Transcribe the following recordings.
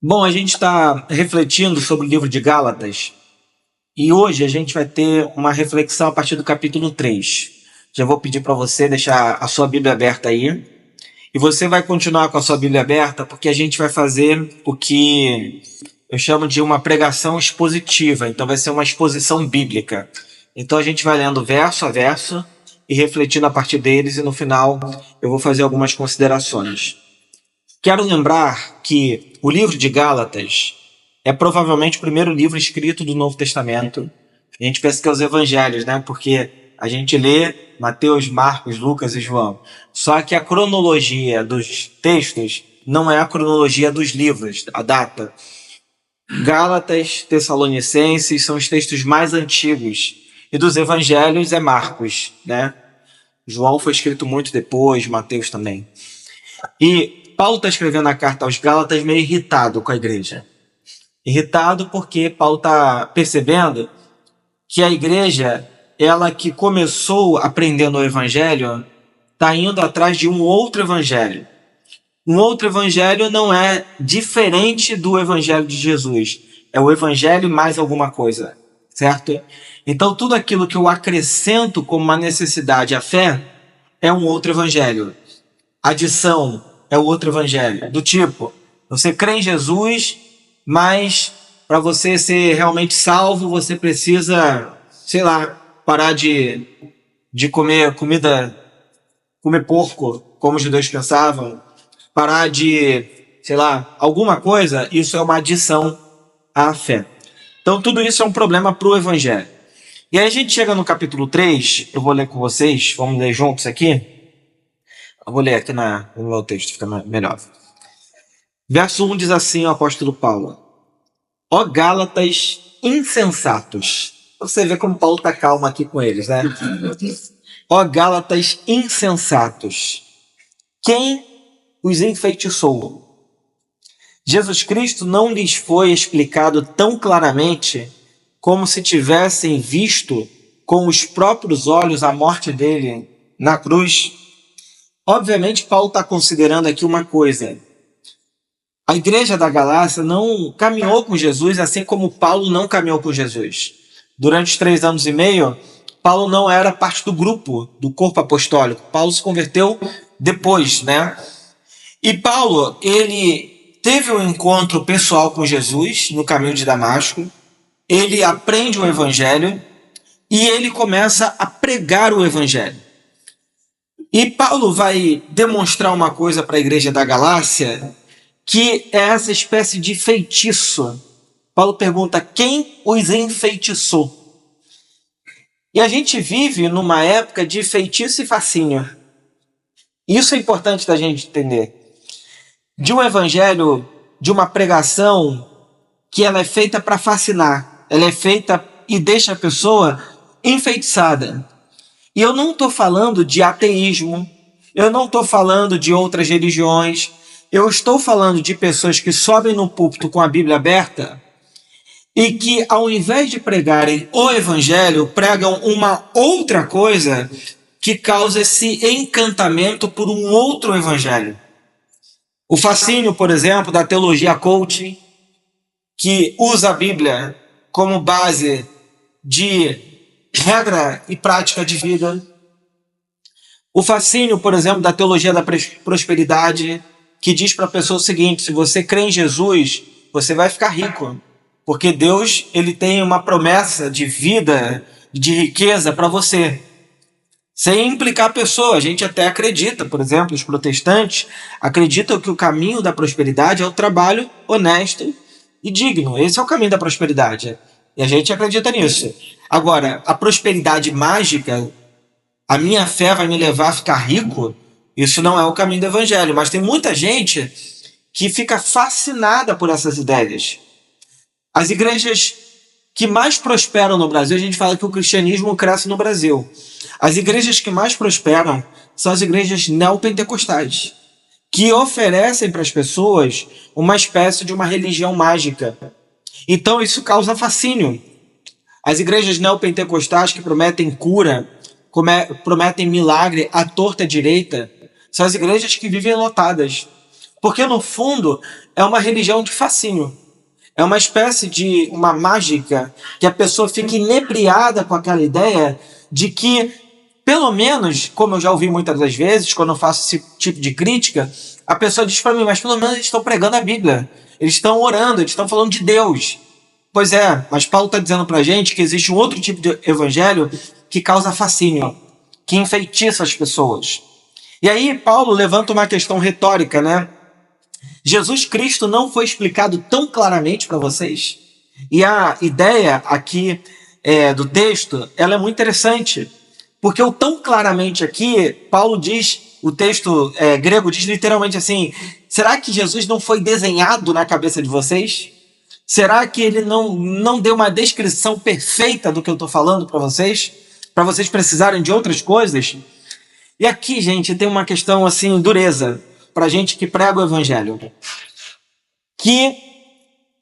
Bom, a gente está refletindo sobre o livro de Gálatas e hoje a gente vai ter uma reflexão a partir do capítulo 3. Já vou pedir para você deixar a sua Bíblia aberta aí e você vai continuar com a sua Bíblia aberta porque a gente vai fazer o que eu chamo de uma pregação expositiva, então vai ser uma exposição bíblica. Então a gente vai lendo verso a verso e refletindo a partir deles e no final eu vou fazer algumas considerações. Quero lembrar que o livro de Gálatas é provavelmente o primeiro livro escrito do Novo Testamento. A gente pensa que é os evangelhos, né? Porque a gente lê Mateus, Marcos, Lucas e João. Só que a cronologia dos textos não é a cronologia dos livros, a data. Gálatas, Tessalonicenses são os textos mais antigos. E dos evangelhos é Marcos, né? João foi escrito muito depois, Mateus também. E Paulo está escrevendo a carta aos Gálatas meio irritado com a igreja. Irritado porque Paulo está percebendo que a igreja, ela que começou aprendendo o evangelho, está indo atrás de um outro evangelho. Um outro evangelho não é diferente do evangelho de Jesus. É o evangelho mais alguma coisa, certo? Então tudo aquilo que eu acrescento como uma necessidade à fé é um outro evangelho. Adição é o outro evangelho, do tipo, você crê em Jesus, mas para você ser realmente salvo, você precisa, sei lá, parar de comer comida, comer porco, como os judeus pensavam, parar de, sei lá, alguma coisa, isso é uma adição à fé. Então tudo isso é um problema para o evangelho. E aí a gente chega no capítulo 3, eu vou ler com vocês, vamos ler juntos aqui. Eu vou ler aqui no meu texto, fica melhor. Verso 1 diz assim o apóstolo Paulo: Ó Gálatas insensatos. Você vê como Paulo está calmo aqui com eles, né? Ó Gálatas insensatos. Quem os enfeitiçou? Jesus Cristo não lhes foi explicado tão claramente como se tivessem visto com os próprios olhos a morte dele na cruz. Obviamente, Paulo está considerando aqui uma coisa. A igreja da Galácia não caminhou com Jesus, assim como Paulo não caminhou com Jesus. Durante os 3 anos e meio, Paulo não era parte do grupo, do corpo apostólico. Paulo se converteu depois, né? E Paulo, ele teve um encontro pessoal com Jesus no caminho de Damasco. Ele aprende o evangelho e ele começa a pregar o evangelho. E Paulo vai demonstrar uma coisa para a igreja da Galácia, que é essa espécie de feitiço. Paulo pergunta: quem os enfeitiçou? E a gente vive numa época de feitiço e fascínio. Isso é importante da gente entender. De um evangelho, de uma pregação, que ela é feita para fascinar. Ela é feita e deixa a pessoa enfeitiçada. E eu não estou falando de ateísmo, eu não estou falando de outras religiões, eu estou falando de pessoas que sobem no púlpito com a Bíblia aberta e que, ao invés de pregarem o evangelho, pregam uma outra coisa que causa esse encantamento por um outro evangelho. O fascínio, por exemplo, da teologia coaching, que usa a Bíblia como base de regra e prática de vida. O fascínio, por exemplo, da teologia da prosperidade, que diz para a pessoa o seguinte: se você crê em Jesus, você vai ficar rico, porque Deus, ele tem uma promessa de vida, de riqueza para você. Sem implicar a pessoa. A gente até acredita, por exemplo, os protestantes acreditam que o caminho da prosperidade é o trabalho honesto e digno. Esse é o caminho da prosperidade. E a gente acredita nisso. Agora, a prosperidade mágica, a minha fé vai me levar a ficar rico, isso não é o caminho do evangelho. Mas tem muita gente que fica fascinada por essas ideias. As igrejas que mais prosperam no Brasil, a gente fala que o cristianismo cresce no Brasil. As igrejas que mais prosperam são as igrejas neopentecostais, que oferecem para as pessoas uma espécie de uma religião mágica. Então isso causa fascínio. As igrejas neopentecostais que prometem cura, prometem milagre à torta direita, são as igrejas que vivem lotadas. Porque, no fundo, é uma religião de fascínio. É uma espécie de uma mágica que a pessoa fica inebriada com aquela ideia de que, pelo menos, como eu já ouvi muitas das vezes, quando eu faço esse tipo de crítica, a pessoa diz para mim, mas pelo menos eles estão pregando a Bíblia. Eles estão orando, eles estão falando de Deus. Pois é, mas Paulo está dizendo para a gente que existe um outro tipo de evangelho que causa fascínio, que enfeitiça as pessoas. E aí Paulo levanta uma questão retórica, né? Jesus Cristo não foi explicado tão claramente para vocês? E a ideia aqui do texto, ela é muito interessante, porque o tão claramente aqui, Paulo diz, o texto grego diz literalmente assim, será que Jesus não foi desenhado na cabeça de vocês? Será que ele não deu uma descrição perfeita do que eu estou falando para vocês precisarem de outras coisas? E aqui, gente, tem uma questão assim, dureza, para gente que prega o evangelho. Que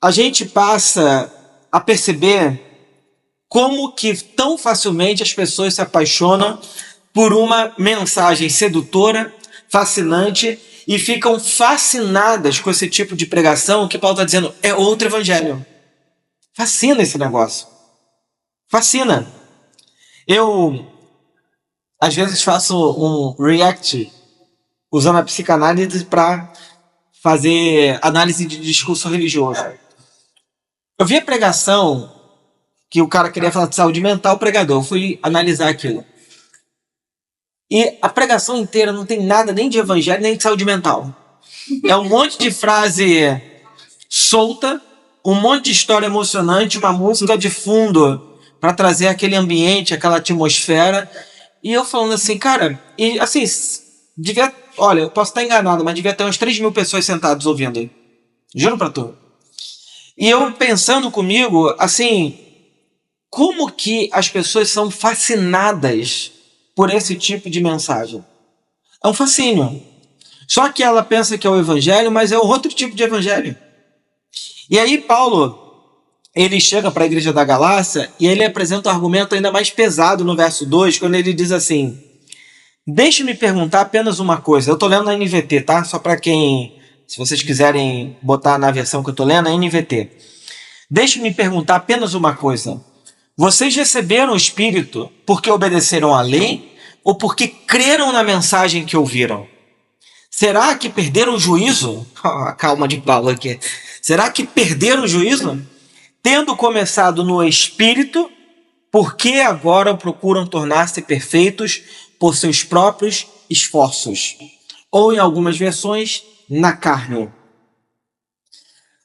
a gente passa a perceber como que tão facilmente as pessoas se apaixonam por uma mensagem sedutora, fascinante, e ficam fascinadas com esse tipo de pregação que Paulo está dizendo, é outro evangelho. Fascina esse negócio. Fascina. Eu, às vezes, faço um react usando a psicanálise para fazer análise de discurso religioso. Eu vi a pregação que o cara queria falar de saúde mental, o pregador. Eu fui analisar aquilo. E a pregação inteira não tem nada nem de evangelho, nem de saúde mental. É um monte de frase solta, um monte de história emocionante, uma música de fundo para trazer aquele ambiente, aquela atmosfera. E eu falando assim, cara, e assim, devia, olha, eu posso estar enganado, mas devia ter umas 3 mil pessoas sentadas ouvindo. Juro pra tu. E eu pensando comigo, assim, como que as pessoas são fascinadas por esse tipo de mensagem? É um fascínio. Só que ela pensa que é o evangelho, mas é outro tipo de evangelho. E aí Paulo, ele chega para a igreja da Galácia e ele apresenta um argumento ainda mais pesado no verso 2, quando ele diz assim, deixe-me perguntar apenas uma coisa. Eu estou lendo na NVT, tá? Só para quem, se vocês quiserem botar na versão que eu estou lendo, é NVT. Deixe-me perguntar apenas uma coisa. Vocês receberam o Espírito porque obedeceram à lei ou porque creram na mensagem que ouviram? Será que perderam o juízo? A calma de Paulo aqui. Será que perderam o juízo? Tendo começado no Espírito, por que agora procuram tornar-se perfeitos por seus próprios esforços? Ou, em algumas versões, na carne.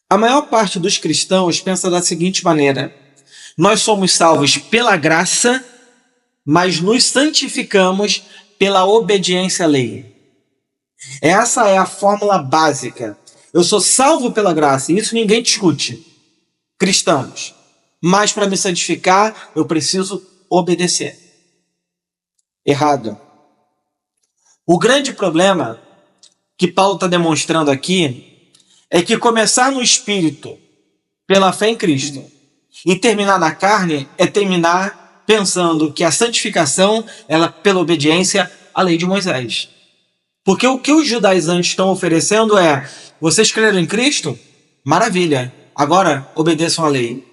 A maior parte dos cristãos pensa da seguinte maneira, nós somos salvos pela graça, mas nos santificamos pela obediência à lei. Essa é a fórmula básica. Eu sou salvo pela graça, e isso ninguém discute. Cristãos. Mas para me santificar, eu preciso obedecer. Errado. O grande problema que Paulo está demonstrando aqui é que começar no Espírito, pela fé em Cristo, e terminar na carne é terminar pensando que a santificação ela pela obediência à lei de Moisés. Porque o que os judaizantes estão oferecendo é, vocês creram em Cristo? Maravilha, agora obedeçam à lei.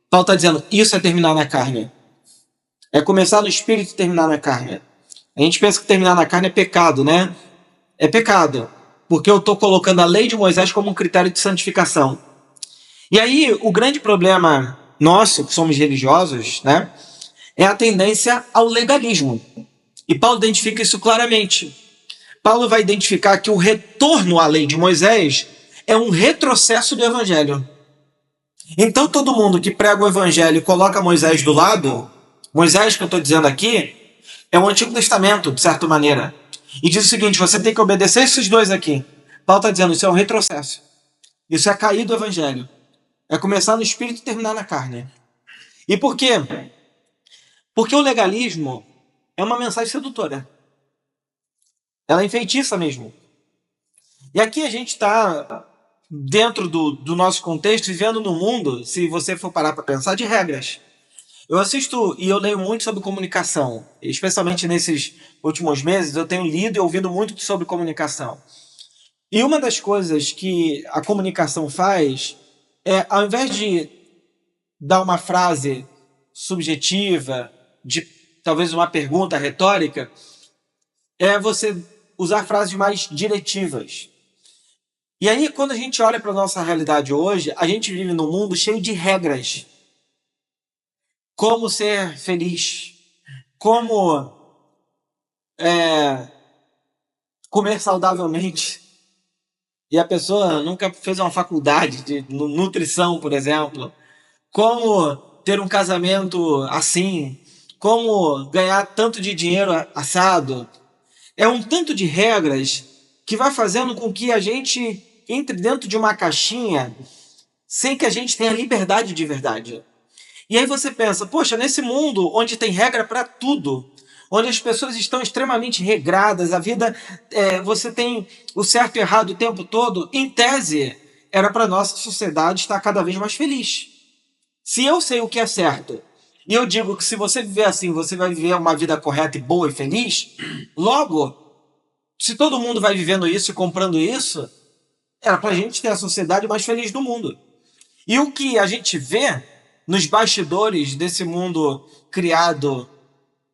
Paulo está dizendo, isso é terminar na carne. É começar no Espírito e terminar na carne. A gente pensa que terminar na carne é pecado, né? É pecado, porque eu estou colocando a lei de Moisés como um critério de santificação. E aí, o grande problema nosso, que somos religiosos, né, é a tendência ao legalismo. E Paulo identifica isso claramente. Paulo vai identificar que o retorno à lei de Moisés é um retrocesso do evangelho. Então, todo mundo que prega o evangelho e coloca Moisés do lado, Moisés que eu estou dizendo aqui, é o Antigo Testamento, de certa maneira. E diz o seguinte, você tem que obedecer esses dois aqui. Paulo está dizendo, isso é um retrocesso. Isso é cair do evangelho. É começar no espírito e terminar na carne. E por quê? Porque o legalismo é uma mensagem sedutora. Ela é enfeitiça mesmo. E aqui a gente está, dentro do nosso contexto, vivendo num mundo, se você for parar para pensar, de regras. Eu assisto e eu leio muito sobre comunicação. Especialmente nesses últimos meses, eu tenho lido e ouvido muito sobre comunicação. E uma das coisas que a comunicação faz é, ao invés de dar uma frase subjetiva, de talvez uma pergunta retórica, é você usar frases mais diretivas. E aí, quando a gente olha para a nossa realidade hoje, a gente vive num mundo cheio de regras. Como ser feliz, como comer saudavelmente. E a pessoa nunca fez uma faculdade de nutrição, por exemplo. Como ter um casamento assim, como ganhar tanto de dinheiro assado. É um tanto de regras que vai fazendo com que a gente entre dentro de uma caixinha sem que a gente tenha liberdade de verdade. E aí você pensa, poxa, nesse mundo onde tem regra para tudo, onde as pessoas estão extremamente regradas, a vida, você tem o certo e errado o tempo todo, em tese, era para nossa sociedade estar cada vez mais feliz. Se eu sei o que é certo, e eu digo que se você viver assim, você vai viver uma vida correta e boa e feliz, logo, se todo mundo vai vivendo isso e comprando isso, era para a gente ter a sociedade mais feliz do mundo. E o que a gente vê nos bastidores desse mundo criado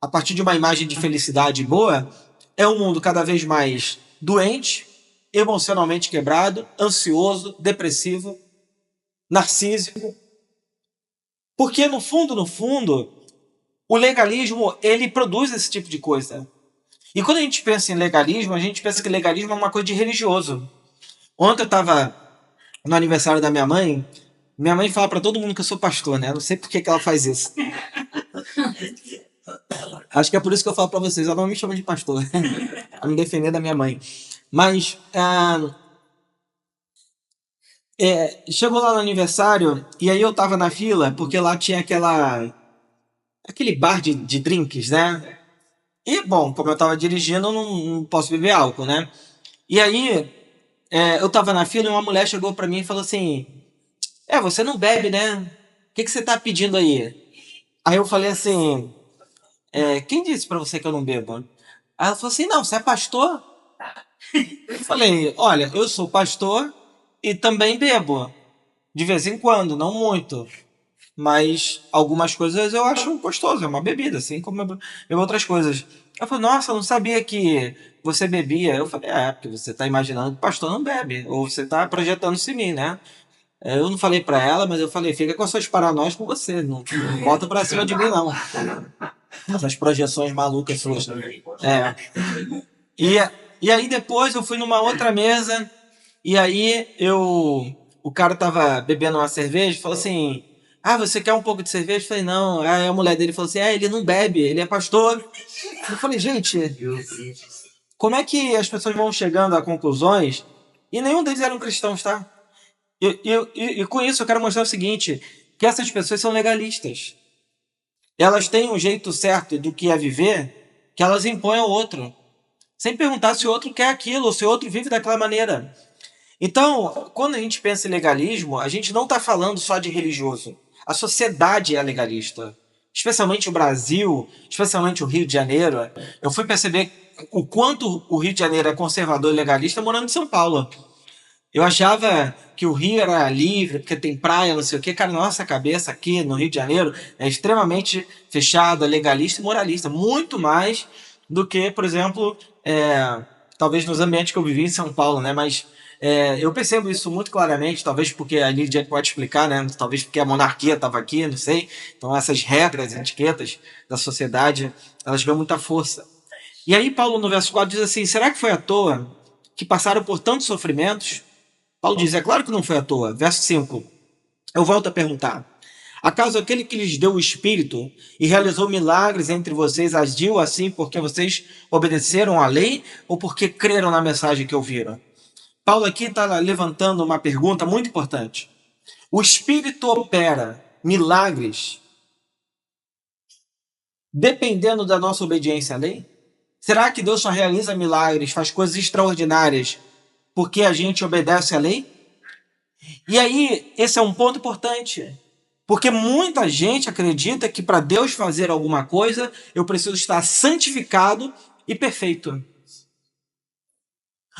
a partir de uma imagem de felicidade boa é um mundo cada vez mais doente, emocionalmente quebrado, ansioso, depressivo, narcísico. Porque no fundo, o legalismo ele produz esse tipo de coisa. E quando a gente pensa em legalismo, a gente pensa que legalismo é uma coisa de religioso. Ontem eu estava no aniversário da minha mãe. Minha mãe fala para todo mundo que eu sou pastor, né? Eu não sei por que ela faz isso. Acho que é por isso que eu falo para vocês. Ela não me chama de pastor. A me defender da minha mãe. Mas chegou lá no aniversário e aí eu tava na fila porque lá tinha aquele bar de drinks, né? E, bom, como eu tava dirigindo, eu não posso beber álcool, né? E aí eu tava na fila e uma mulher chegou para mim e falou assim: você não bebe, né? O que você tá pedindo aí? Aí eu falei assim: quem disse pra você que eu não bebo? Aí ela falou assim: não, você é pastor? Eu falei: olha, eu sou pastor e também bebo. De vez em quando, não muito. Mas algumas coisas eu acho gostoso, é uma bebida, assim como eu bebo outras coisas. Ela falou: nossa, eu não sabia que você bebia. Eu falei: porque você tá imaginando que o pastor não bebe. Ou você tá projetando-se em mim, né? Eu não falei pra ela, mas eu falei: fica com as suas paranoias com você. Não bota pra cima de mim, não. Essas projeções malucas suas. É. E, e aí depois eu fui numa outra mesa, e aí o cara tava bebendo uma cerveja e falou assim: você quer um pouco de cerveja? Eu falei: não. Aí a mulher dele falou assim: ele não bebe, ele é pastor. Eu falei: gente, como é que as pessoas vão chegando a conclusões? E nenhum deles eram cristãos, tá? E com isso eu quero mostrar o seguinte: que essas pessoas são legalistas. Elas têm um jeito certo do que é viver que elas impõem ao outro, sem perguntar se o outro quer aquilo, ou se o outro vive daquela maneira. Então, quando a gente pensa em legalismo, a gente não está falando só de religioso. A sociedade é legalista. Especialmente o Brasil, especialmente o Rio de Janeiro. Eu fui perceber o quanto o Rio de Janeiro é conservador e legalista morando em São Paulo. Eu achava que o Rio era livre, porque tem praia, não sei o quê. Cara, nossa cabeça aqui no Rio de Janeiro é extremamente fechada, legalista e moralista. Muito mais do que, por exemplo, talvez nos ambientes que eu vivi em São Paulo, né? Mas eu percebo isso muito claramente, talvez porque a Lídia pode explicar, né? Talvez porque a monarquia estava aqui, não sei. Então essas regras, etiquetas da sociedade, elas ganham muita força. E aí Paulo, no verso 4, diz assim: será que foi à toa que passaram por tantos sofrimentos? Paulo diz: é claro que não foi à toa. Verso 5. Eu volto a perguntar: acaso aquele que lhes deu o Espírito e realizou milagres entre vocês agiu assim porque vocês obedeceram à lei ou porque creram na mensagem que ouviram? Paulo aqui está levantando uma pergunta muito importante. O Espírito opera milagres dependendo da nossa obediência à lei? Será que Deus só realiza milagres, faz coisas extraordinárias porque a gente obedece à lei? E aí, esse é um ponto importante. Porque muita gente acredita que para Deus fazer alguma coisa, eu preciso estar santificado e perfeito.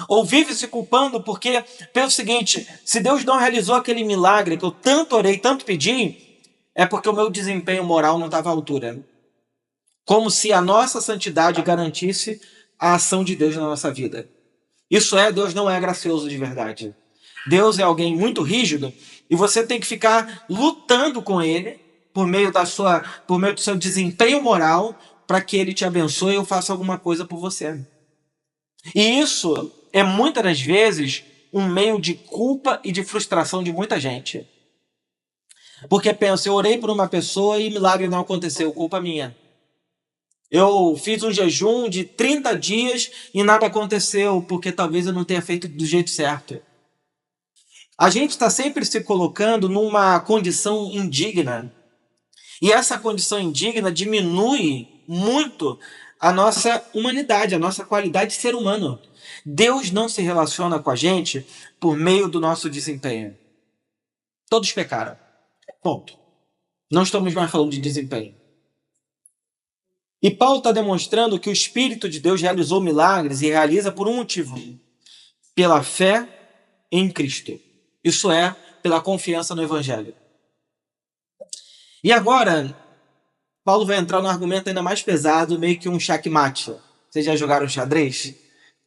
Ou vive se culpando porque pelo seguinte: se Deus não realizou aquele milagre que eu tanto orei, tanto pedi, é porque o meu desempenho moral não estava à altura. Como se a nossa santidade garantisse a ação de Deus na nossa vida. Isso é, Deus não é gracioso de verdade. Deus é alguém muito rígido e você tem que ficar lutando com ele por meio do seu desempenho moral para que ele te abençoe ou faça alguma coisa por você. E isso é muitas das vezes um meio de culpa e de frustração de muita gente. Porque pensa, eu orei por uma pessoa e milagre não aconteceu, culpa minha. Eu fiz um jejum de 30 dias e nada aconteceu, porque talvez eu não tenha feito do jeito certo. A gente está sempre se colocando numa condição indigna. E essa condição indigna diminui muito a nossa humanidade, a nossa qualidade de ser humano. Deus não se relaciona com a gente por meio do nosso desempenho. Todos pecaram. Ponto. Não estamos mais falando de desempenho. E Paulo está demonstrando que o Espírito de Deus realizou milagres e realiza por um motivo: pela fé em Cristo. Isso é, pela confiança no Evangelho. E agora, Paulo vai entrar num argumento ainda mais pesado, meio que um xeque-mate. Vocês já jogaram xadrez?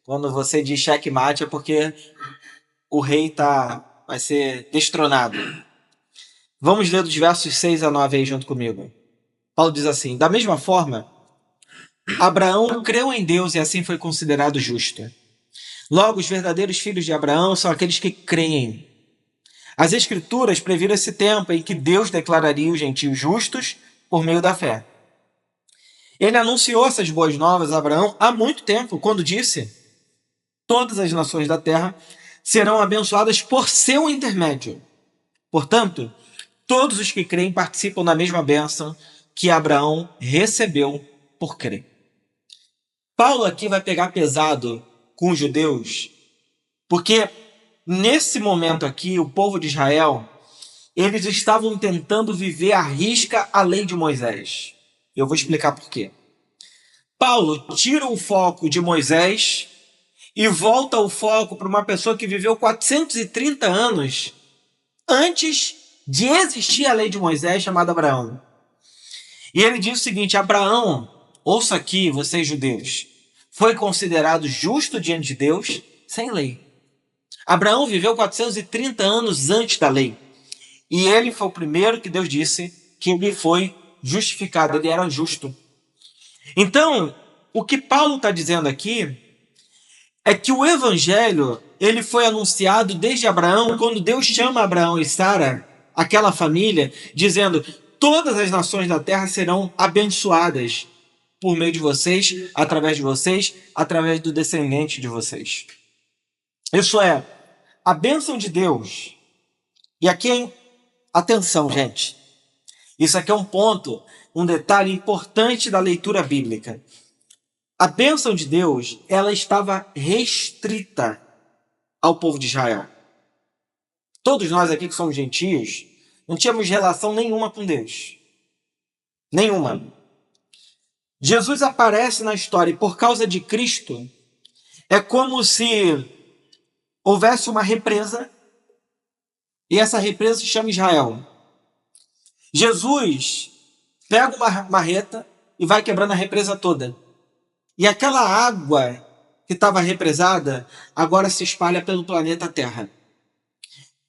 Quando você diz xeque-mate é porque o rei vai ser destronado. Vamos ler dos versos 6 a 9 aí junto comigo. Paulo diz assim: da mesma forma, Abraão creu em Deus e assim foi considerado justo. Logo, os verdadeiros filhos de Abraão são aqueles que creem. As Escrituras previram esse tempo em que Deus declararia os gentios justos por meio da fé. Ele anunciou essas boas novas a Abraão há muito tempo, quando disse: todas as nações da terra serão abençoadas por seu intermédio. Portanto, todos os que creem participam da mesma bênção que Abraão recebeu por crer. Paulo aqui vai pegar pesado com os judeus, porque nesse momento aqui, o povo de Israel, eles estavam tentando viver à risca a lei de Moisés. Eu vou explicar por quê. Paulo tira o foco de Moisés e volta o foco para uma pessoa que viveu 430 anos antes de existir a lei de Moisés, chamada Abraão. E ele diz o seguinte: Abraão, ouça aqui, vocês judeus, foi considerado justo diante de Deus sem lei. Abraão viveu 430 anos antes da lei. E ele foi o primeiro que Deus disse que ele foi justificado, ele era justo. Então, o que Paulo está dizendo aqui é que o evangelho ele foi anunciado desde Abraão, quando Deus chama Abraão e Sara, aquela família, dizendo: todas as nações da terra serão abençoadas por meio de vocês, através do descendente de vocês. Isso é, a bênção de Deus. E aqui, atenção, gente. Isso aqui é um ponto, um detalhe importante da leitura bíblica. A bênção de Deus, ela estava restrita ao povo de Israel. Todos nós aqui que somos gentios, não tínhamos relação nenhuma com Deus. Nenhuma. Jesus aparece na história e por causa de Cristo, é como se houvesse uma represa e essa represa se chama Israel. Jesus pega uma marreta e vai quebrando a represa toda. E aquela água que estava represada agora se espalha pelo planeta Terra.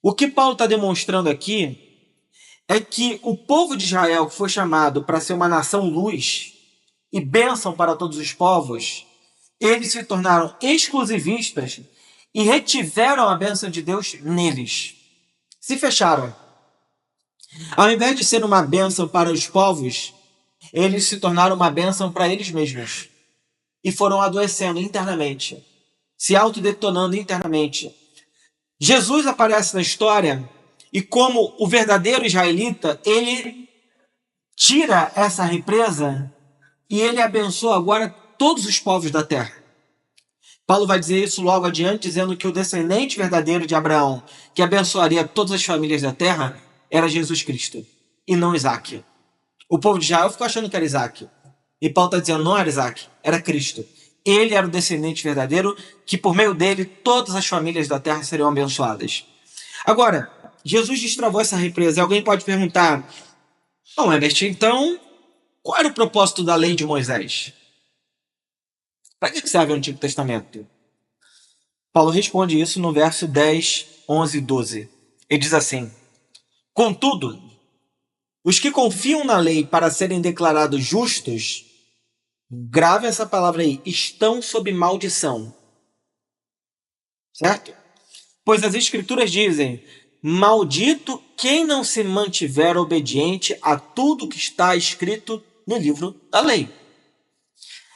O que Paulo está demonstrando aqui é que o povo de Israel, que foi chamado para ser uma nação luz e bênção para todos os povos, eles se tornaram exclusivistas e retiveram a bênção de Deus neles. Se fecharam. Ao invés de ser uma bênção para os povos, eles se tornaram uma bênção para eles mesmos. E foram adoecendo internamente, se autodetonando internamente. Jesus aparece na história e, como o verdadeiro israelita, ele tira essa represa e ele abençoa agora todos os povos da terra. Paulo vai dizer isso logo adiante, dizendo que o descendente verdadeiro de Abraão, que abençoaria todas as famílias da terra, era Jesus Cristo, e não Isaac. O povo de Israel ficou achando que era Isaac. E Paulo está dizendo, não era Isaac, era Cristo. Ele era o descendente verdadeiro, que por meio dele todas as famílias da terra seriam abençoadas. Agora, Jesus destravou essa represa. E alguém pode perguntar, bom, Herbert, então, qual era o propósito da lei de Moisés? Para que serve o Antigo Testamento? Paulo responde isso no verso 10, 11 e 12. Ele diz assim, contudo, os que confiam na lei para serem declarados justos, grave essa palavra aí, estão sob maldição. Certo? Pois as escrituras dizem, maldito quem não se mantiver obediente a tudo que está escrito no livro da lei.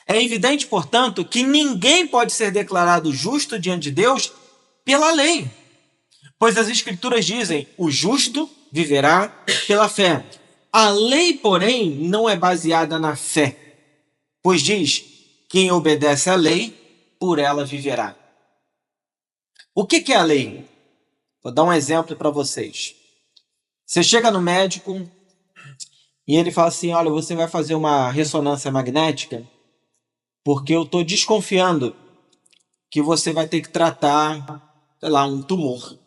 É evidente, portanto, que ninguém pode ser declarado justo diante de Deus pela lei. Pois as escrituras dizem, o justo viverá pela fé. A lei, porém, não é baseada na fé. Pois diz, quem obedece à lei, por ela viverá. O que é a lei? Vou dar um exemplo para vocês. Você chega no médico e ele fala assim, olha, você vai fazer uma ressonância magnética porque eu estou desconfiando que você vai ter que tratar, sei lá, um tumor.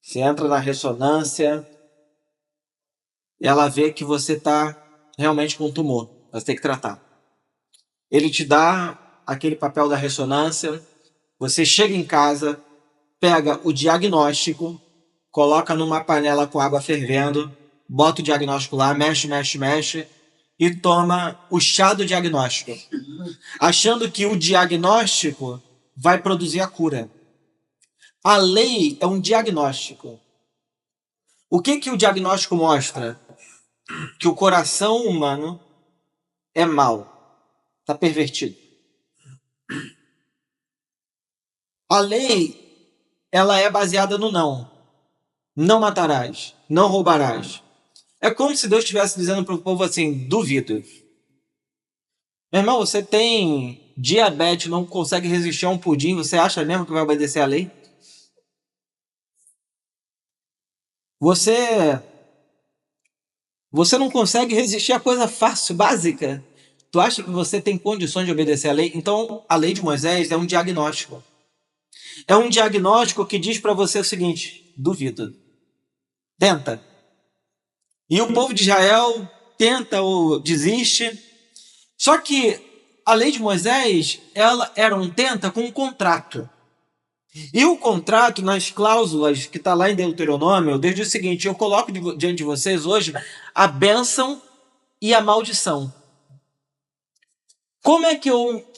Você entra na ressonância e ela vê que você está realmente com um tumor. Você tem que tratar. Ele te dá aquele papel da ressonância, você chega em casa, pega o diagnóstico, coloca numa panela com água fervendo, bota o diagnóstico lá, mexe, mexe, mexe e toma o chá do diagnóstico, achando que o diagnóstico vai produzir a cura. A lei é um diagnóstico. O que o diagnóstico mostra? Que o coração humano é mau, está pervertido. A lei, ela é baseada no não. Não matarás, não roubarás. É como se Deus estivesse dizendo para o povo assim, duvido. Meu irmão, você tem diabetes, não consegue resistir a um pudim, você acha mesmo que vai obedecer à lei? Você não consegue resistir a coisa fácil, básica. Tu acha que você tem condições de obedecer à lei? Então, a lei de Moisés é um diagnóstico. É um diagnóstico que diz para você o seguinte, duvido. Tenta. E o povo de Israel tenta ou desiste. Só que a lei de Moisés, ela era um tenta com um contrato. E o contrato, nas cláusulas que está lá em Deuteronômio, desde o seguinte, eu coloco diante de vocês hoje a bênção e a maldição. Como é que eu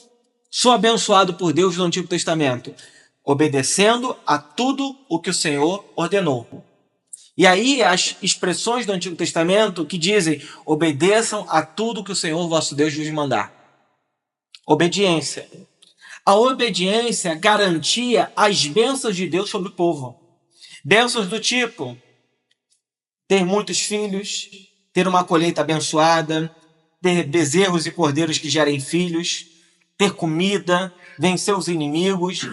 sou abençoado por Deus no Antigo Testamento? Obedecendo a tudo o que o Senhor ordenou. E aí as expressões do Antigo Testamento que dizem, obedeçam a tudo que o Senhor vosso Deus vos mandar. Obediência. A obediência garantia as bênçãos de Deus sobre o povo. Bênçãos do tipo, ter muitos filhos, ter uma colheita abençoada, ter bezerros e cordeiros que gerem filhos, ter comida, vencer os inimigos.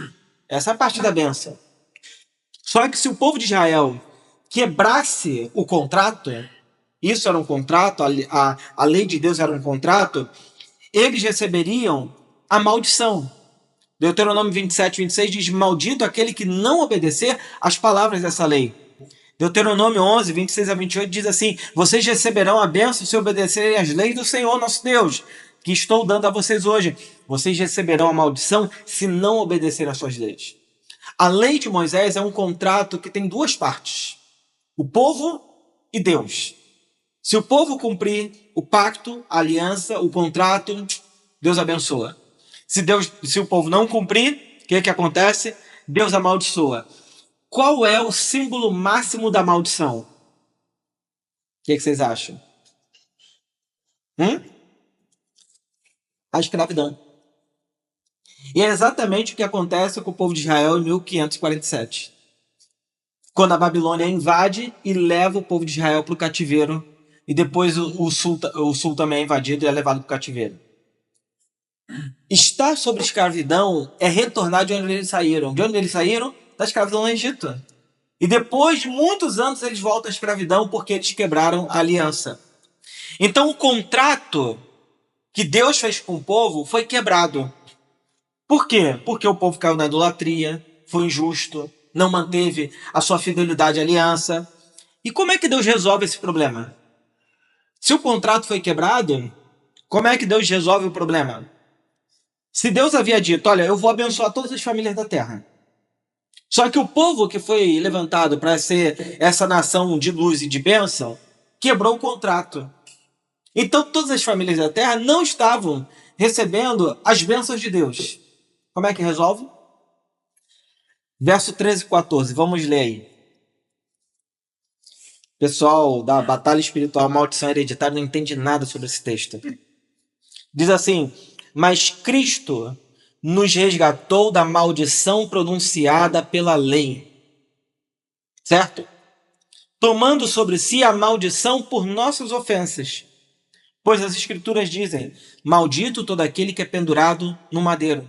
Essa é a parte da bênção. Só que se o povo de Israel quebrasse o contrato, isso era um contrato, a lei de Deus era um contrato, eles receberiam a maldição. Deuteronômio 27, 26 diz, maldito aquele que não obedecer às palavras dessa lei. Deuteronômio 11, 26 a 28 diz assim, vocês receberão a bênção se obedecerem às leis do Senhor nosso Deus, que estou dando a vocês hoje. Vocês receberão a maldição se não obedecerem às suas leis. A lei de Moisés é um contrato que tem duas partes. O povo e Deus. Se o povo cumprir o pacto, a aliança, o contrato, Deus abençoa. Se o povo não cumprir, o que acontece? Deus amaldiçoa. Qual é o símbolo máximo da maldição? O que vocês acham? A escravidão. E é exatamente o que acontece com o povo de Israel em 1547. Quando a Babilônia invade e leva o povo de Israel para o cativeiro. E depois o sul também é invadido e é levado para o cativeiro. Estar sob escravidão é retornar de onde eles saíram. De onde eles saíram? Da escravidão no Egito. E depois de muitos anos eles voltam à escravidão porque eles quebraram a aliança. Então o contrato que Deus fez com o povo foi quebrado. Por quê? Porque o povo caiu na idolatria, foi injusto, não manteve a sua fidelidade à aliança. E como é que Deus resolve esse problema? Se o contrato foi quebrado, como é que Deus resolve o problema? Se Deus havia dito, olha, eu vou abençoar todas as famílias da terra. Só que o povo que foi levantado para ser essa nação de luz e de bênção, quebrou o contrato. Então todas as famílias da terra não estavam recebendo as bênçãos de Deus. Como é que resolve? Verso 13 e 14, vamos ler aí. Pessoal da Batalha Espiritual, Maldição Hereditária, não entende nada sobre esse texto. Diz assim, mas Cristo nos resgatou da maldição pronunciada pela lei. Certo? Tomando sobre si a maldição por nossas ofensas. Pois as Escrituras dizem, maldito todo aquele que é pendurado no madeiro.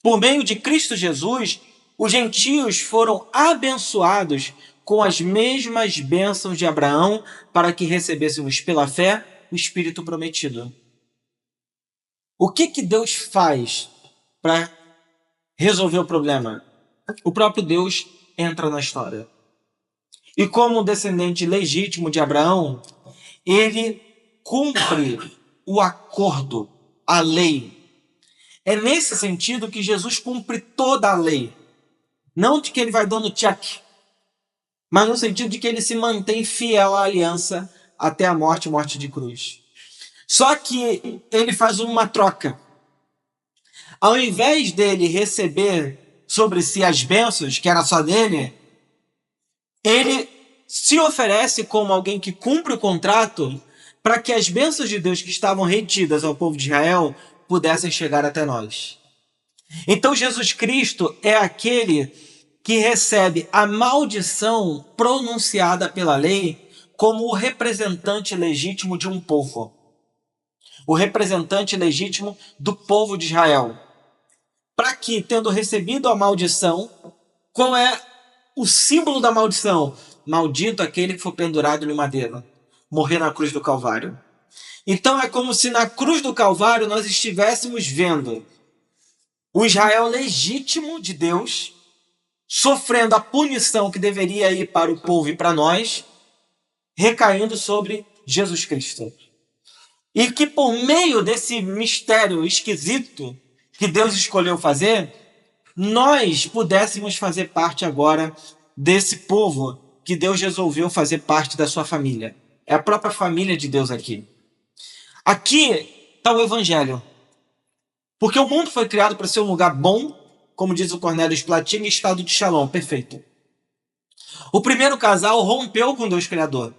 Por meio de Cristo Jesus, os gentios foram abençoados com as mesmas bênçãos de Abraão para que recebêssemos pela fé o Espírito prometido. O que Deus faz para resolver o problema? O próprio Deus entra na história. E como descendente legítimo de Abraão, ele cumpre o acordo, a lei. É nesse sentido que Jesus cumpre toda a lei. Não de que ele vai dando check, mas no sentido de que ele se mantém fiel à aliança até a morte de cruz. Só que ele faz uma troca. Ao invés dele receber sobre si as bênçãos, que era só dele, ele se oferece como alguém que cumpre o contrato para que as bênçãos de Deus que estavam retidas ao povo de Israel pudessem chegar até nós. Então Jesus Cristo é aquele que recebe a maldição pronunciada pela lei como o representante legítimo de um povo. O representante legítimo do povo de Israel. Para que, tendo recebido a maldição, qual é o símbolo da maldição? Maldito aquele que for pendurado no madeiro, morrer na cruz do Calvário. Então é como se na cruz do Calvário nós estivéssemos vendo o Israel legítimo de Deus sofrendo a punição que deveria ir para o povo e para nós, recaindo sobre Jesus Cristo. E que por meio desse mistério esquisito que Deus escolheu fazer, nós pudéssemos fazer parte agora desse povo que Deus resolveu fazer parte da sua família. É a própria família de Deus aqui. Aqui está o Evangelho. Porque o mundo foi criado para ser um lugar bom, como diz o Cornelius Platini, estado de shalom, perfeito. O primeiro casal rompeu com Deus Criador.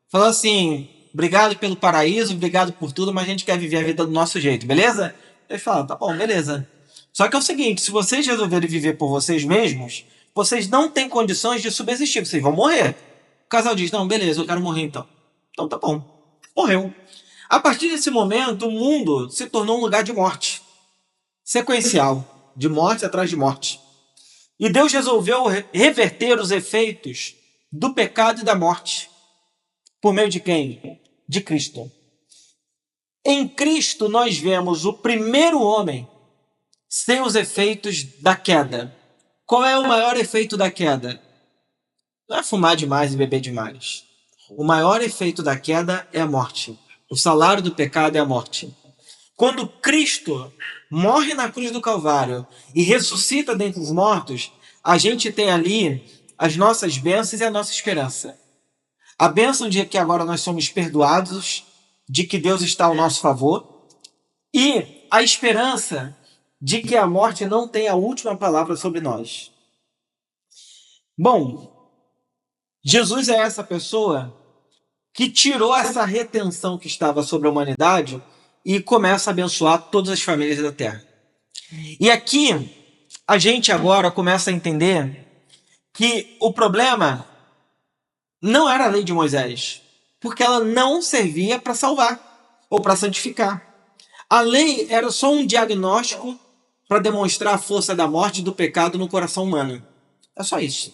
Falou assim, obrigado pelo paraíso, obrigado por tudo, mas a gente quer viver a vida do nosso jeito, beleza? Eles falam, tá bom, beleza. Só que é o seguinte, se vocês resolverem viver por vocês mesmos, vocês não têm condições de subsistir, vocês vão morrer. O casal diz, não, beleza, eu quero morrer então. Então tá bom, morreu. A partir desse momento, o mundo se tornou um lugar de morte. Sequencial, de morte atrás de morte. E Deus resolveu reverter os efeitos do pecado e da morte. Por meio de quem? De Cristo. Em Cristo nós vemos o primeiro homem sem os efeitos da queda. Qual é o maior efeito da queda? Não é fumar demais e beber demais. O maior efeito da queda é a morte. O salário do pecado é a morte. Quando Cristo morre na cruz do Calvário e ressuscita dentre os mortos, a gente tem ali as nossas bênçãos e a nossa esperança. A bênção de que agora nós somos perdoados, de que Deus está ao nosso favor, e a esperança de que a morte não tem a última palavra sobre nós. Bom, Jesus é essa pessoa que tirou essa retenção que estava sobre a humanidade e começa a abençoar todas as famílias da terra. E aqui, a gente agora começa a entender que o problema não era a lei de Moisés, porque ela não servia para salvar ou para santificar. A lei era só um diagnóstico para demonstrar a força da morte e do pecado no coração humano. É só isso.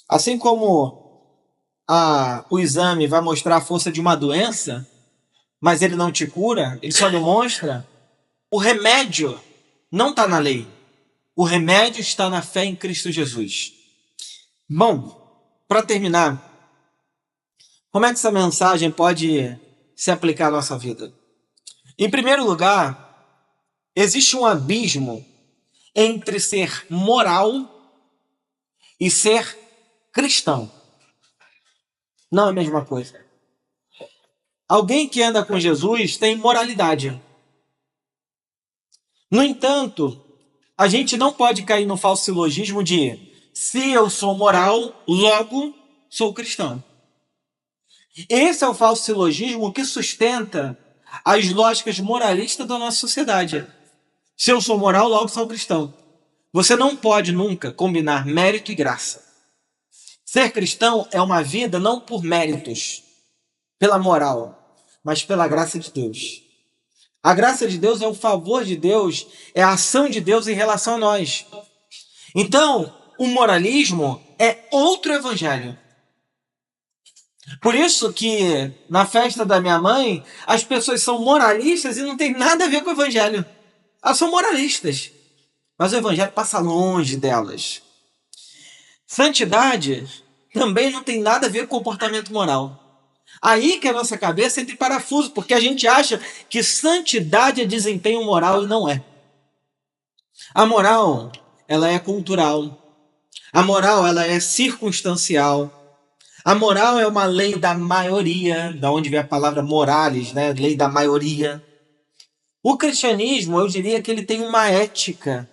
Assim como o exame vai mostrar a força de uma doença, mas ele não te cura, ele só demonstra, o remédio não está na lei. O remédio está na fé em Cristo Jesus. Bom, para terminar, como é que essa mensagem pode se aplicar à nossa vida? Em primeiro lugar, existe um abismo entre ser moral e ser cristão. Não é a mesma coisa. Alguém que anda com Jesus tem moralidade. No entanto, a gente não pode cair no falso silogismo de se eu sou moral, logo sou cristão. Esse é o falso silogismo que sustenta as lógicas moralistas da nossa sociedade. Se eu sou moral, logo sou cristão. Você não pode nunca combinar mérito e graça. Ser cristão é uma vida não por méritos, pela moral, mas pela graça de Deus. A graça de Deus é o favor de Deus, é a ação de Deus em relação a nós. Então, o moralismo é outro evangelho. Por isso que na festa da minha mãe, as pessoas são moralistas e não tem nada a ver com o evangelho. Elas são moralistas, mas o evangelho passa longe delas. Santidade também não tem nada a ver com comportamento moral. Aí que a nossa cabeça entra em parafuso, porque a gente acha que santidade é desempenho moral e não é. A moral, ela é cultural. A moral, ela é circunstancial. A moral é uma lei da maioria, da onde vem a palavra morales, né? Lei da maioria. O cristianismo, eu diria que ele tem uma ética,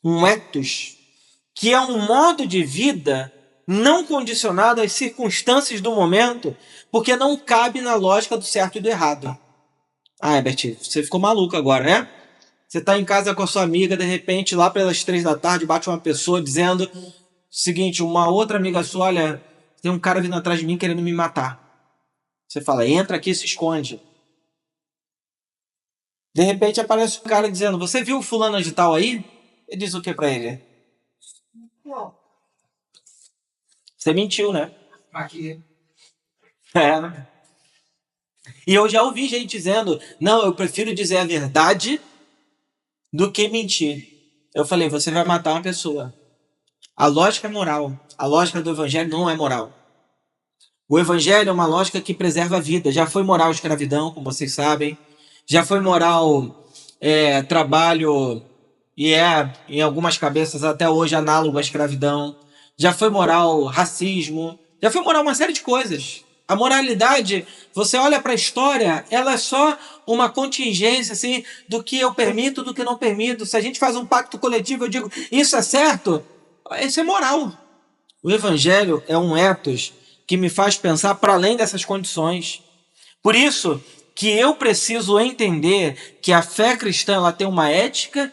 um ethos, que é um modo de vida não condicionado às circunstâncias do momento, porque não cabe na lógica do certo e do errado. Ah, Herbert, você ficou maluco agora, né? Você está em casa com a sua amiga, de repente, lá pelas 3 da tarde, bate uma pessoa dizendo o seguinte, uma outra amiga sua, olha, tem um cara vindo atrás de mim querendo me matar. Você fala, entra aqui e se esconde. De repente aparece um cara dizendo, você viu o fulano de tal aí? Ele diz o que para ele? Não. Você mentiu, né? Aqui. É. E eu já ouvi gente dizendo, não, eu prefiro dizer a verdade do que mentir. Eu falei, você vai matar uma pessoa. A lógica é moral. A lógica do evangelho não é moral. O evangelho é uma lógica que preserva a vida. Já foi moral a escravidão, como vocês sabem. Já foi moral trabalho, e em algumas cabeças até hoje análogo à escravidão. Já foi moral racismo. Já foi moral uma série de coisas. A moralidade, você olha para a história, ela é só uma contingência assim, do que eu permito, do que não permito. Se a gente faz um pacto coletivo, eu digo, isso é certo, isso é moral. O evangelho é um ethos que me faz pensar para além dessas condições. Por isso que eu preciso entender que a fé cristã ela tem uma ética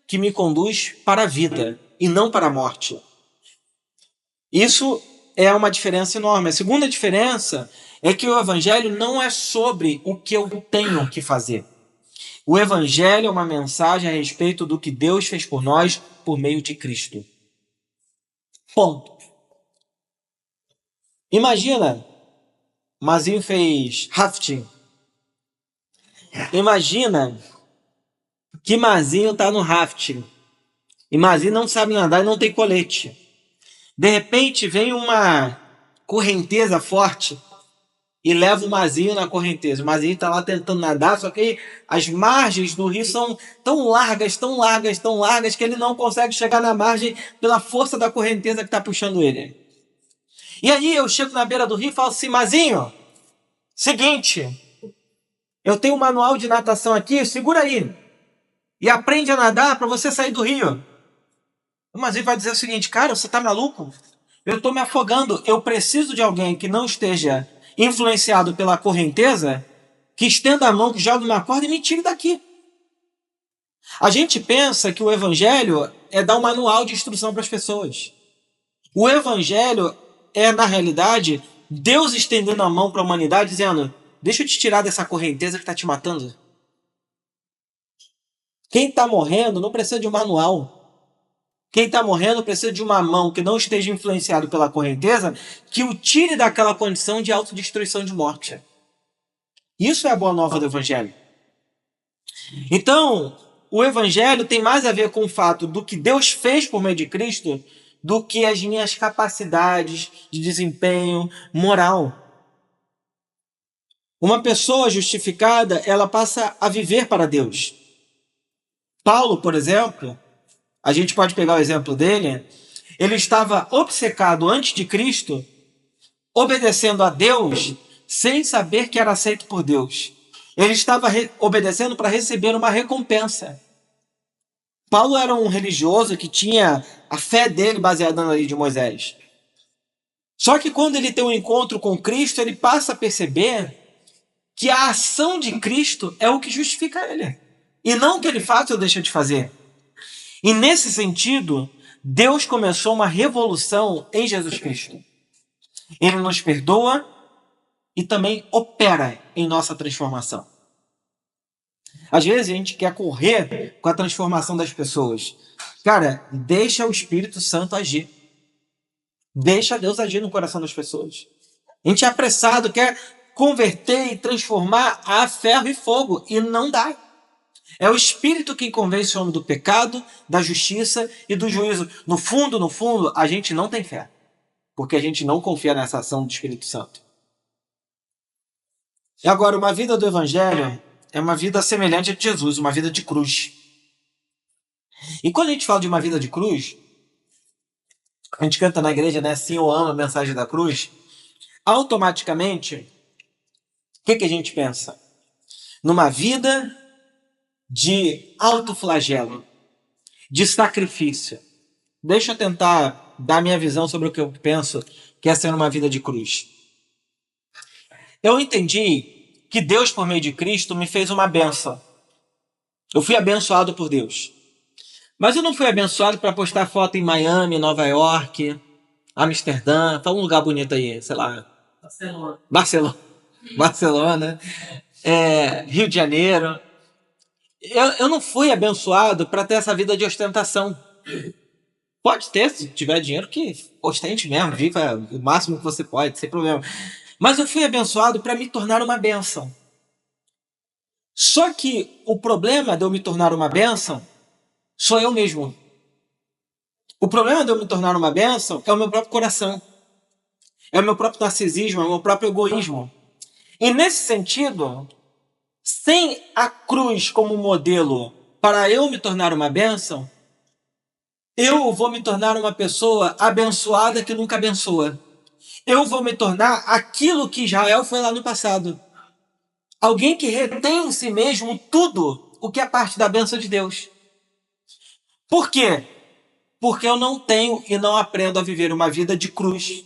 que me conduz para a vida e não para a morte. Isso é uma diferença enorme. A segunda diferença é que o evangelho não é sobre o que eu tenho que fazer. O evangelho é uma mensagem a respeito do que Deus fez por nós por meio de Cristo. Ponto. Imagina, Mazinho fez rafting. Imagina que Mazinho está no rafting. E Mazinho não sabe nadar e não tem colete. De repente vem uma correnteza forte e leva o Mazinho na correnteza. O Mazinho está lá tentando nadar, só que as margens do rio são tão largas, tão largas, tão largas, que ele não consegue chegar na margem pela força da correnteza que está puxando ele. E aí eu chego na beira do rio e falo assim, Mazinho, seguinte, eu tenho um manual de natação aqui, segura aí. E aprende a nadar para você sair do rio. O Mazinho vai dizer o seguinte, cara, você tá maluco? Eu estou me afogando, eu preciso de alguém que não esteja influenciado pela correnteza, que estenda a mão, que jogue uma corda e me tire daqui. A gente pensa que o evangelho é dar um manual de instrução para as pessoas. O evangelho é, na realidade, Deus estendendo a mão para a humanidade, dizendo, deixa eu te tirar dessa correnteza que está te matando. Quem está morrendo não precisa de um manual. Quem está morrendo precisa de uma mão que não esteja influenciado pela correnteza, que o tire daquela condição de autodestruição de morte. Isso é a boa nova do evangelho. Então, o evangelho tem mais a ver com o fato do que Deus fez por meio de Cristo do que as minhas capacidades de desempenho moral. Uma pessoa justificada, ela passa a viver para Deus. Paulo, por exemplo, a gente pode pegar o exemplo dele, ele estava obcecado antes de Cristo, obedecendo a Deus, sem saber que era aceito por Deus. Ele estava obedecendo para receber uma recompensa. Paulo era um religioso que tinha a fé dele baseada na lei de Moisés. Só que quando ele tem um encontro com Cristo, ele passa a perceber que a ação de Cristo é o que justifica ele. E não o que ele faz ou deixa de fazer. E nesse sentido, Deus começou uma revolução em Jesus Cristo. Ele nos perdoa e também opera em nossa transformação. Às vezes a gente quer correr com a transformação das pessoas. Cara, deixa o Espírito Santo agir. Deixa Deus agir no coração das pessoas. A gente é apressado, quer converter e transformar a ferro e fogo, e não dá. É o Espírito quem convence o homem do pecado, da justiça e do juízo. No fundo, a gente não tem fé, porque a gente não confia nessa ação do Espírito Santo. E agora, uma vida do Evangelho é uma vida semelhante a de Jesus, uma vida de cruz. E quando a gente fala de uma vida de cruz, a gente canta na igreja, né? Sim, eu amo a mensagem da cruz. Automaticamente, o que a gente pensa? Numa vida de autoflagelo, de sacrifício. Deixa eu tentar dar minha visão sobre o que eu penso que é ser uma vida de cruz. Eu entendi que Deus, por meio de Cristo, me fez uma bênção. Eu fui abençoado por Deus. Mas eu não fui abençoado para postar foto em Miami, Nova York, Amsterdã, fala um lugar bonito aí, sei lá. Barcelona, Rio de Janeiro. Eu não fui abençoado para ter essa vida de ostentação. Pode ter, se tiver dinheiro, que ostente mesmo, viva o máximo que você pode, sem problema. Mas eu fui abençoado para me tornar uma bênção. Só que o problema de eu me tornar uma bênção sou eu mesmo. O problema de eu me tornar uma bênção é o meu próprio coração. É o meu próprio narcisismo, é o meu próprio egoísmo. E nesse sentido, sem a cruz como modelo para eu me tornar uma bênção, eu vou me tornar uma pessoa abençoada que nunca abençoa. Eu vou me tornar aquilo que Israel foi lá no passado. Alguém que retém em si mesmo tudo o que é parte da bênção de Deus. Por quê? Porque eu não tenho e não aprendo a viver uma vida de cruz.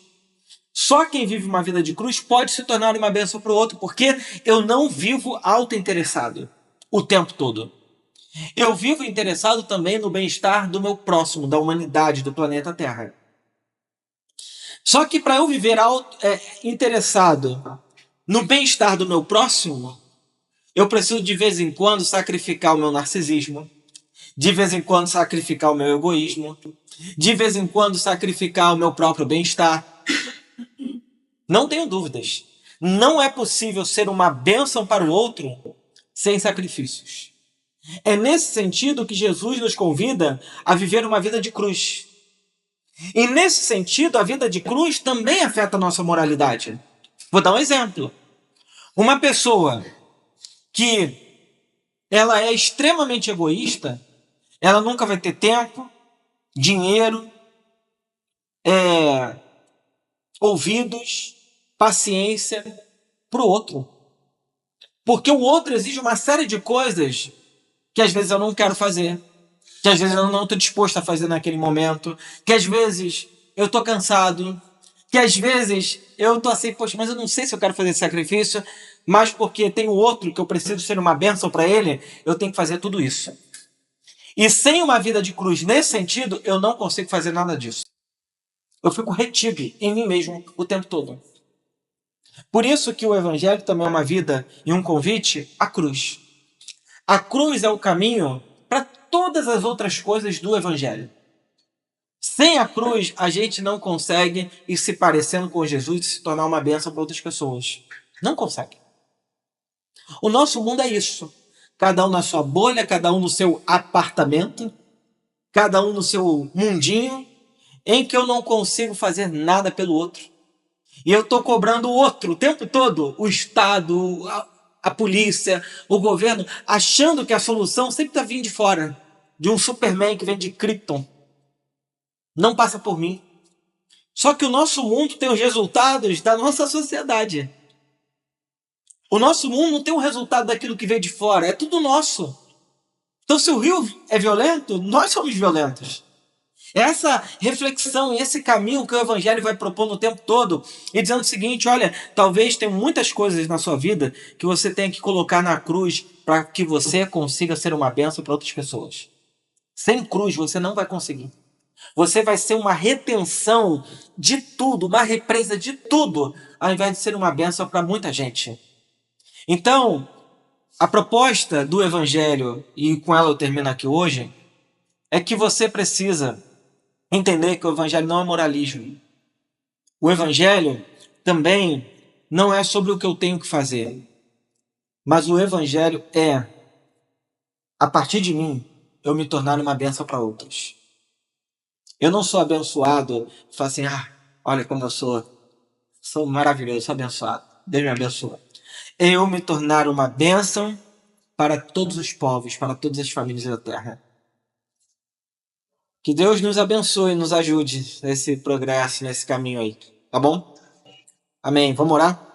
Só quem vive uma vida de cruz pode se tornar uma bênção para o outro, porque eu não vivo autointeressado o tempo todo. Eu vivo interessado também no bem-estar do meu próximo, da humanidade, do planeta Terra. Só que para eu viver interessado no bem-estar do meu próximo, eu preciso de vez em quando sacrificar o meu narcisismo, de vez em quando sacrificar o meu egoísmo, de vez em quando sacrificar o meu próprio bem-estar. Não tenho dúvidas. Não é possível ser uma bênção para o outro sem sacrifícios. É nesse sentido que Jesus nos convida a viver uma vida de cruz. E nesse sentido, a vida de cruz também afeta a nossa moralidade. Vou dar um exemplo. Uma pessoa que ela é extremamente egoísta, ela nunca vai ter tempo, dinheiro, ouvidos, paciência para o outro. Porque o outro exige uma série de coisas que às vezes eu não quero fazer, que às vezes eu não estou disposto a fazer naquele momento, que às vezes eu estou cansado, que às vezes eu estou assim, poxa, mas eu não sei se eu quero fazer esse sacrifício, mas porque tem o outro que eu preciso ser uma bênção para ele, eu tenho que fazer tudo isso. E sem uma vida de cruz nesse sentido, eu não consigo fazer nada disso. Eu fico retido em mim mesmo o tempo todo. Por isso que o Evangelho também é uma vida e um convite à cruz. A cruz é o caminho para todas as outras coisas do Evangelho. Sem a cruz, a gente não consegue ir se parecendo com Jesus e se tornar uma bênção para outras pessoas. Não consegue. O nosso mundo é isso. cada um na sua bolha, cada um no seu apartamento, cada um no seu mundinho, em que eu não consigo fazer nada pelo outro. E eu estou cobrando o outro o tempo todo, o Estado, a polícia, o governo, achando que a solução sempre está vindo de fora, de um Superman que vem de Krypton. Não passa por mim. Só que o nosso mundo tem os resultados da nossa sociedade. O nosso mundo não tem o resultado daquilo que veio de fora, é tudo nosso. Então, se o rio é violento, nós somos violentos. Essa reflexão e esse caminho que o Evangelho vai propor no tempo todo, e dizendo o seguinte: olha, talvez tenha muitas coisas na sua vida que você tenha que colocar na cruz para que você consiga ser uma bênção para outras pessoas. Sem cruz você não vai conseguir. Você vai ser uma retenção de tudo, uma represa de tudo, ao invés de ser uma bênção para muita gente. Então, a proposta do Evangelho, e com ela eu termino aqui hoje, é que você precisa entender que o Evangelho não é moralismo. O Evangelho também não é sobre o que eu tenho que fazer, mas o Evangelho é, a partir de mim, eu me tornar uma bênção para outros. Eu não sou abençoado, falo assim, olha como eu sou maravilhoso, sou abençoado, Deus me abençoa. Eu me tornar uma bênção para todos os povos, para todas as famílias da terra. Que Deus nos abençoe e nos ajude nesse progresso, nesse caminho aí, tá bom? Amém. Vamos orar?